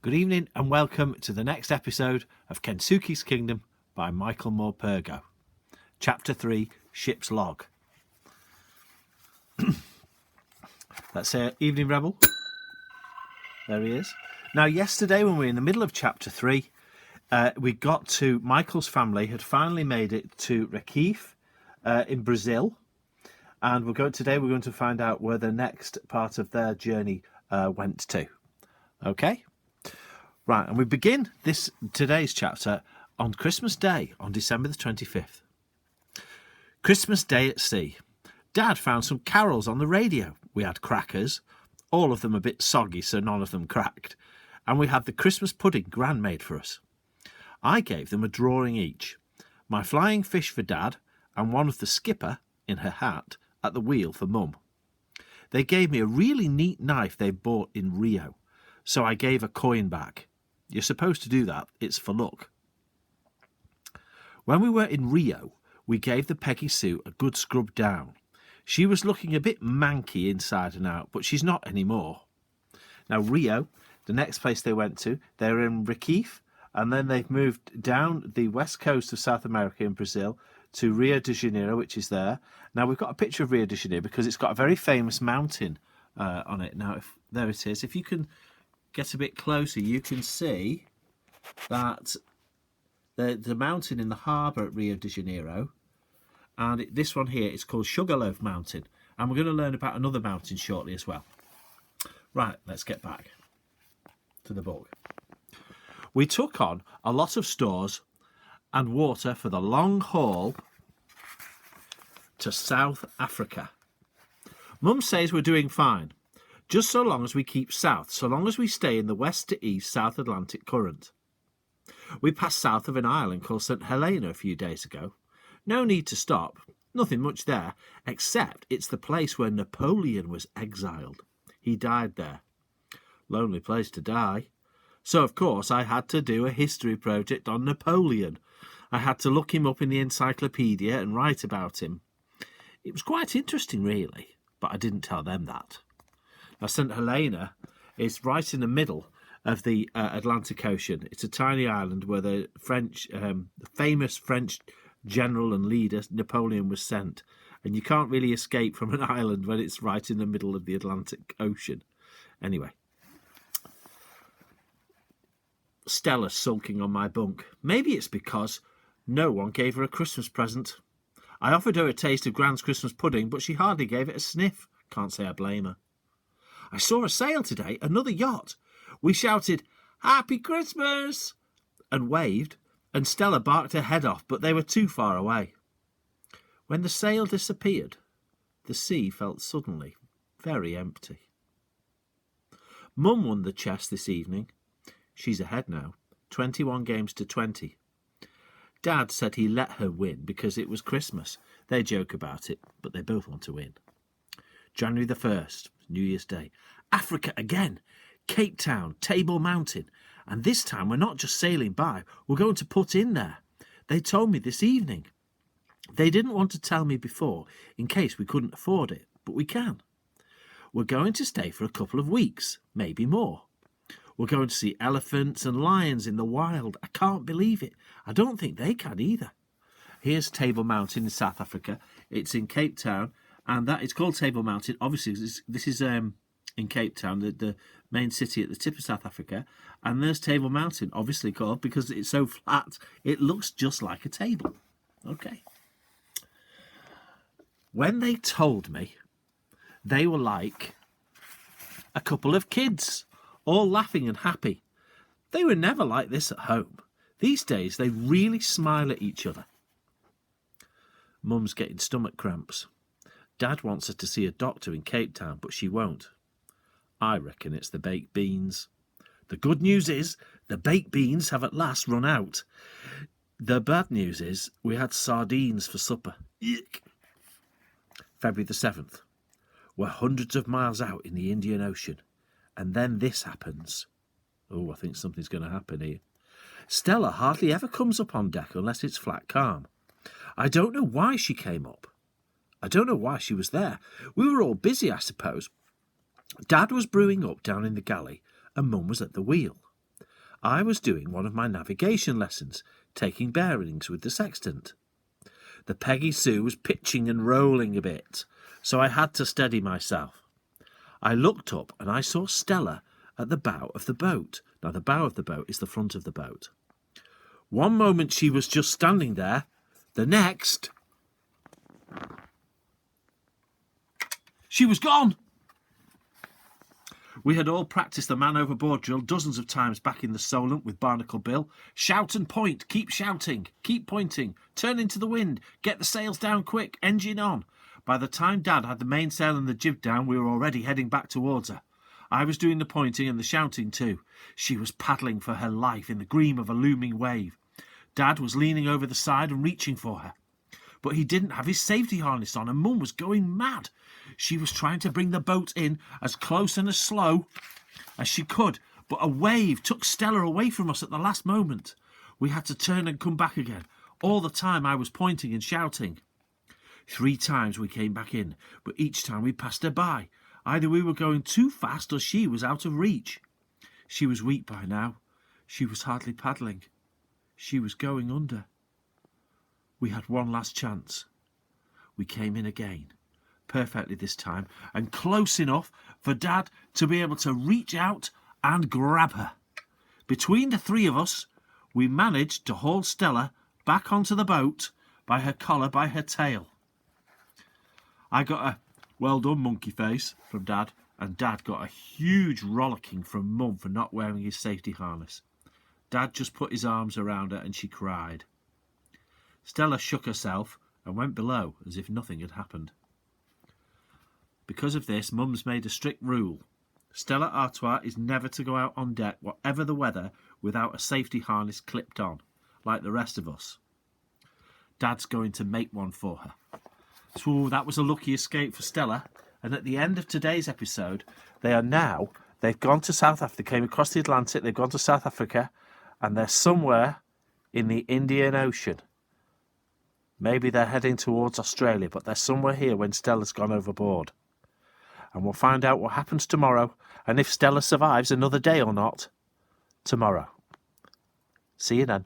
Good evening and welcome to the next episode of Kensuke's Kingdom by Michael Morpurgo. Chapter 3, Ship's Log. Let's say evening, Rebel. There he is. Now, yesterday when we were in the middle of Chapter 3, we got to Michael's family had finally made it to Recife in Brazil. And today we're going to find out where the next part of their journey went to. Okay? Right, and we begin today's chapter on Christmas Day, on December the 25th. Christmas Day at sea. Dad found some carols on the radio. We had crackers, all of them a bit soggy, so none of them cracked. And we had the Christmas pudding Gran made for us. I gave them a drawing each. My flying fish for Dad, and one of the skipper, in her hat, at the wheel for Mum. They gave me a really neat knife they bought in Rio, so I gave a coin back. You're supposed to do that. It's for luck. When we were in Rio, we gave the Peggy Sue a good scrub down. She was looking a bit manky inside and out, but she's not anymore. Now, Rio, the next place they went to, they were in Recife, and then they've moved down the west coast of South America in Brazil to Rio de Janeiro, which is there. Now, we've got a picture of Rio de Janeiro because it's got a very famous mountain on it. Now, there it is. If you can get a bit closer, you can see that the mountain in the harbour at Rio de Janeiro, and this one here is called Sugarloaf Mountain, and we're going to learn about another mountain shortly as well. Right, let's get back to the book. We took on a lot of stores and water for the long haul to South Africa. Mum says we're doing fine. Just so long as we keep south, so long as we stay in the west to east South Atlantic current. We passed south of an island called St. Helena a few days ago. No need to stop, nothing much there, except it's the place where Napoleon was exiled. He died there. Lonely place to die. So, of course, I had to do a history project on Napoleon. I had to look him up in the encyclopedia and write about him. It was quite interesting, really, but I didn't tell them that. Now, St. Helena is right in the middle of the Atlantic Ocean. It's a tiny island where the famous French general and leader Napoleon was sent. And you can't really escape from an island when it's right in the middle of the Atlantic Ocean. Anyway. Stella sulking on my bunk. Maybe it's because no one gave her a Christmas present. I offered her a taste of Gran's Christmas pudding, but she hardly gave it a sniff. Can't say I blame her. I saw a sail today, another yacht. We shouted, "Happy Christmas!" and waved, and Stella barked her head off, but they were too far away. When the sail disappeared, the sea felt suddenly very empty. Mum won the chess this evening. She's ahead now, 21 games to 20. Dad said he let her win because it was Christmas. They joke about it, but they both want to win. January the 1st, New Year's Day. Africa again. Cape Town, Table Mountain. And this time we're not just sailing by, we're going to put in there. They told me this evening. They didn't want to tell me before, in case we couldn't afford it, but we can. We're going to stay for a couple of weeks, maybe more. We're going to see elephants and lions in the wild. I can't believe it. I don't think they can either. Here's Table Mountain in South Africa. It's in Cape Town, and that it's called Table Mountain. Obviously, this is in Cape Town, the main city at the tip of South Africa. And there's Table Mountain, obviously called because it's so flat, it looks just like a table. Okay. When they told me, they were like a couple of kids, all laughing and happy. They were never like this at home. These days, they really smile at each other. Mum's getting stomach cramps. Dad wants her to see a doctor in Cape Town, but she won't. I reckon it's the baked beans. The good news is the baked beans have at last run out. The bad news is we had sardines for supper. Yuck. February the 7th. We're hundreds of miles out in the Indian Ocean. And then this happens. Oh, I think something's going to happen here. Stella hardly ever comes up on deck unless it's flat calm. I don't know why she came up. I don't know why she was there. We were all busy, I suppose. Dad was brewing up down in the galley, and Mum was at the wheel. I was doing one of my navigation lessons, taking bearings with the sextant. The Peggy Sue was pitching and rolling a bit, so I had to steady myself. I looked up and I saw Stella at the bow of the boat. Now, the bow of the boat is the front of the boat. One moment she was just standing there, the next, she was gone. We had all practiced the man overboard drill dozens of times back in the Solent with Barnacle Bill. Shout and point, keep shouting, keep pointing, turn into the wind, get the sails down quick, engine on. By the time Dad had the mainsail and the jib down, we were already heading back towards her. I was doing the pointing and the shouting too. She was paddling for her life in the gleam of a looming wave. Dad was leaning over the side and reaching for her. But he didn't have his safety harness on, and Mum was going mad. She was trying to bring the boat in as close and as slow as she could, but a wave took Stella away from us at the last moment. We had to turn and come back again. All the time I was pointing and shouting. 3 times we came back in, but each time we passed her by. Either we were going too fast or she was out of reach. She was weak by now. She was hardly paddling. She was going under. We had one last chance. We came in again, perfectly this time, and close enough for Dad to be able to reach out and grab her. Between the 3 of us, we managed to haul Stella back onto the boat by her collar, by her tail. I got a "well done, monkey face" from Dad, and Dad got a huge rollicking from Mum for not wearing his safety harness. Dad just put his arms around her and she cried. Stella shook herself and went below as if nothing had happened. Because of this, Mum's made a strict rule. Stella Artois is never to go out on deck, whatever the weather, without a safety harness clipped on, like the rest of us. Dad's going to make one for her. So that was a lucky escape for Stella. And at the end of today's episode, they've gone to South Africa, came across the Atlantic, they've gone to South Africa, and they're somewhere in the Indian Ocean. Maybe they're heading towards Australia, but they're somewhere here when Stella's gone overboard. And we'll find out what happens tomorrow, and if Stella survives another day or not, tomorrow. See you then.